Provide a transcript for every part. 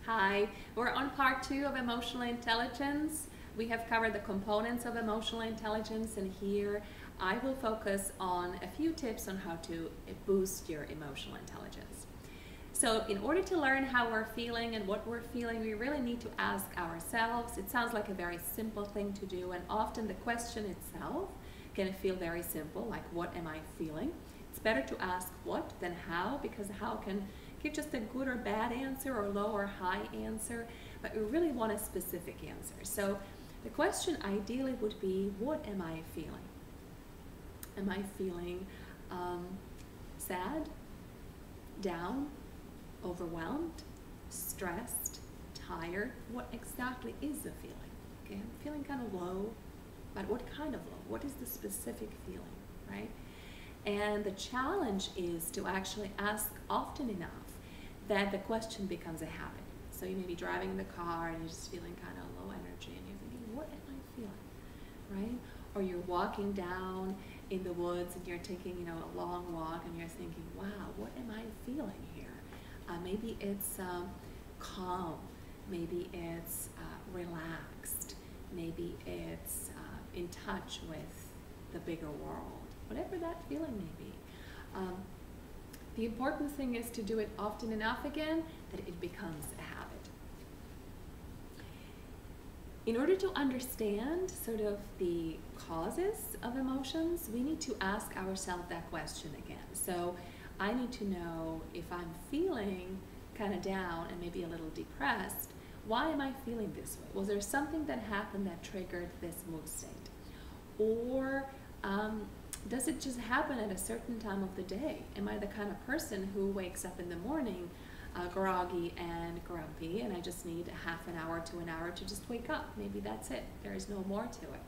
Hi, we're on part 2 of emotional intelligence. We have covered the components of emotional intelligence, and here I will focus on a few tips on how to boost your emotional intelligence. So in order to learn how we're feeling and what we're feeling, we really need to ask ourselves. It sounds like a very simple thing to do, and often the question itself can feel very simple, like what am I feeling? It's better to ask what than how, because how can give just a good or bad answer or low or high answer, but we really want a specific answer. So the question ideally would be, what am I feeling? Am I feeling sad, down, overwhelmed, stressed, tired? What exactly is the feeling? Okay, I'm feeling kind of low, but what kind of low? What is the specific feeling, right? And the challenge is to actually ask often enough that the question becomes a habit. So you may be driving in the car and you're just feeling kind of low energy and you're thinking, what am I feeling, right? Or you're walking down in the woods and you're taking, a long walk and you're thinking, wow, what am I feeling here? Maybe it's calm, maybe it's relaxed, maybe it's in touch with the bigger world, whatever that feeling may be. The important thing is to do it often enough again that it becomes a habit. In order to understand sort of the causes of emotions, we need to ask ourselves that question again. So I need to know, if I'm feeling kind of down and maybe a little depressed, why am I feeling this way? Was there something that happened that triggered this mood state? Or does it just happen at a certain time of the day? Am I the kind of person who wakes up in the morning groggy and grumpy, and I just need a half an hour to an hour to just wake up? Maybe that's it. There is no more to it.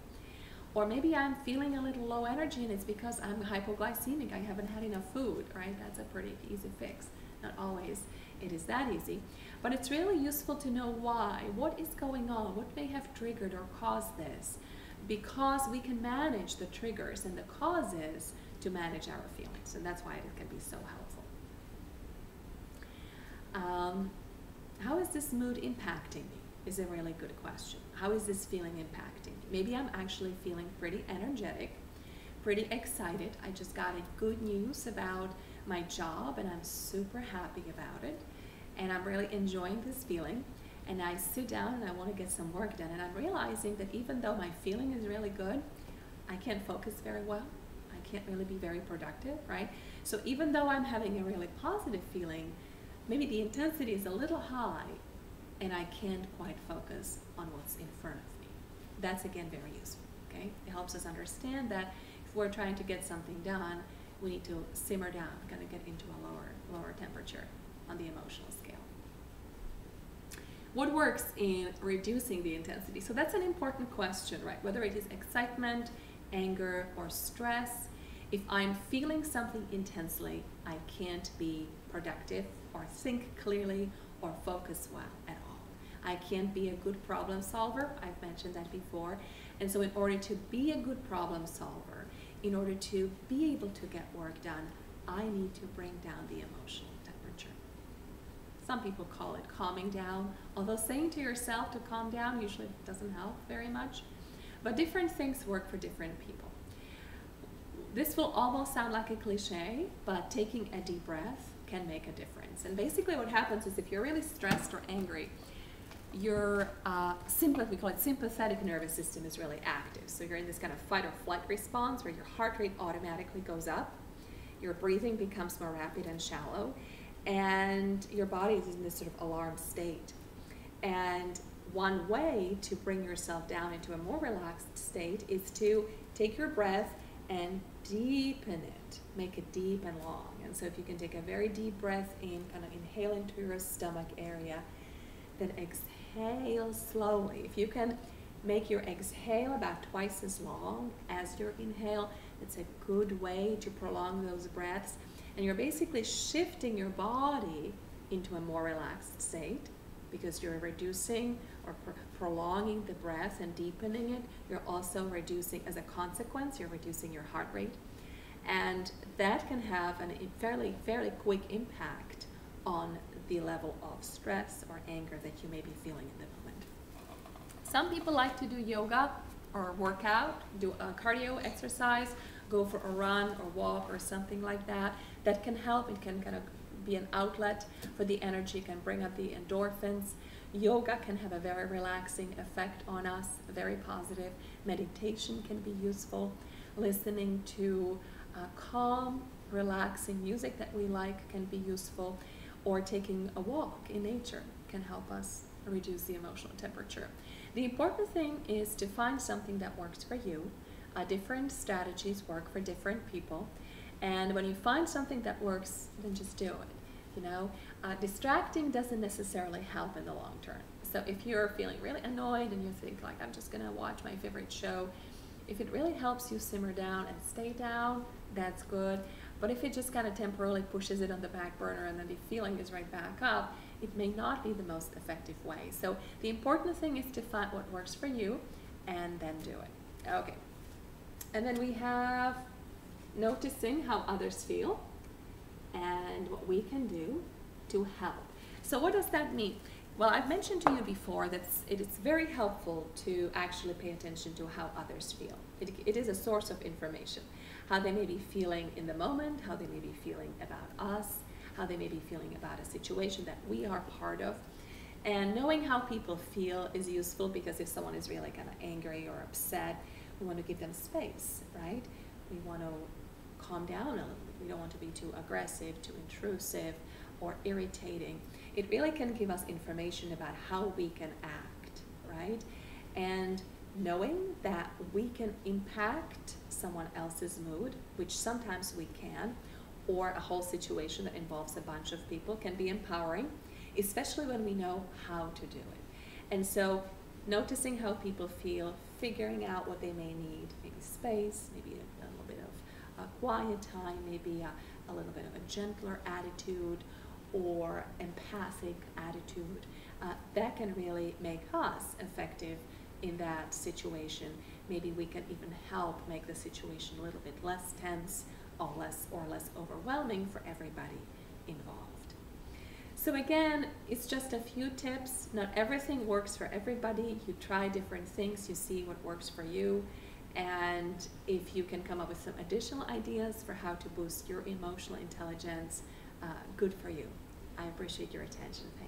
Or maybe I'm feeling a little low energy and it's because I'm hypoglycemic. I haven't had enough food, right? That's a pretty easy fix. Not always it is that easy. But it's really useful to know why. What is going on? What may have triggered or caused this? Because we can manage the triggers and the causes to manage our feelings, and that's why it can be so helpful. How is this mood impacting me is a really good question. How is this feeling impacting me? Maybe I'm actually feeling pretty energetic, pretty excited. I just got a good news about my job and I'm super happy about it, and I'm really enjoying this feeling. And I sit down and I want to get some work done, and I'm realizing that even though my feeling is really good, I can't focus very well. I can't really be very productive, right? So even though I'm having a really positive feeling, maybe the intensity is a little high and I can't quite focus on what's in front of me. That's again very useful, okay? It helps us understand that if we're trying to get something done, we need to simmer down, kind of get into a lower temperature on the emotional scale. What works in reducing the intensity? So that's an important question, right? Whether it is excitement, anger, or stress, if I'm feeling something intensely, I can't be productive or think clearly or focus well at all. I can't be a good problem solver. I've mentioned that before. And so in order to be a good problem solver, in order to be able to get work done, I need to bring down the emotional temperature. Some people call it calming down, although saying to yourself to calm down usually doesn't help very much. But different things work for different people. This will almost sound like a cliche, but taking a deep breath can make a difference. And basically what happens is, if you're really stressed or angry, your we call it sympathetic nervous system is really active. So you're in this kind of fight or flight response where your heart rate automatically goes up, your breathing becomes more rapid and shallow, and your body is in this sort of alarm state. And one way to bring yourself down into a more relaxed state is to take your breath and deepen it. Make it deep and long. And so if you can take a very deep breath in, kind of inhale into your stomach area, then exhale slowly. If you can make your exhale about twice as long as your inhale, it's a good way to prolong those breaths. And you're basically shifting your body into a more relaxed state, because you're reducing or prolonging the breath and deepening it. You're also reducing, as a consequence, you're reducing your heart rate. And that can have a fairly quick impact on the level of stress or anger that you may be feeling in the moment. Some people like to do yoga or workout, do a cardio exercise, go for a run or walk or something like that. That can help. It can kind of be an outlet for the energy, can bring up the endorphins. Yoga can have a very relaxing effect on us, very positive. Meditation can be useful. Listening to calm, relaxing music that we like can be useful. Or taking a walk in nature can help us reduce the emotional temperature. The important thing is to find something that works for you. Different strategies work for different people. And when you find something that works, then just do it. You know, distracting doesn't necessarily help in the long term. So if you're feeling really annoyed and you think like, I'm just gonna watch my favorite show, if it really helps you simmer down and stay down, that's good. But if it just kind of temporarily pushes it on the back burner and then the feeling is right back up, it may not be the most effective way. So the important thing is to find what works for you and then do it. Okay. And then we have noticing how others feel and what we can do to help. So what does that mean? Well, I've mentioned to you before that it is very helpful to actually pay attention to how others feel. It is a source of information. How they may be feeling in the moment, how they may be feeling about us, how they may be feeling about a situation that we are part of. And knowing how people feel is useful because if someone is really kind of angry or upset, we want to give them space, right? We want to calm down a little bit. We don't want to be too aggressive, too intrusive, or irritating. It really can give us information about how we can act, right? And knowing that we can impact someone else's mood, which sometimes we can, or a whole situation that involves a bunch of people can be empowering, especially when we know how to do it. And so noticing how people feel, figuring out what they may need, maybe space, maybe a little bit of quiet time, maybe a little bit of a gentler attitude or empathic attitude, that can really make us effective in that situation. Maybe we can even help make the situation a little bit less tense or less overwhelming for everybody involved. So again, it's just a few tips. Not everything works for everybody. You try different things, you see what works for you, and if you can come up with some additional ideas for how to boost your emotional intelligence, good for you. I appreciate your attention. Thank you.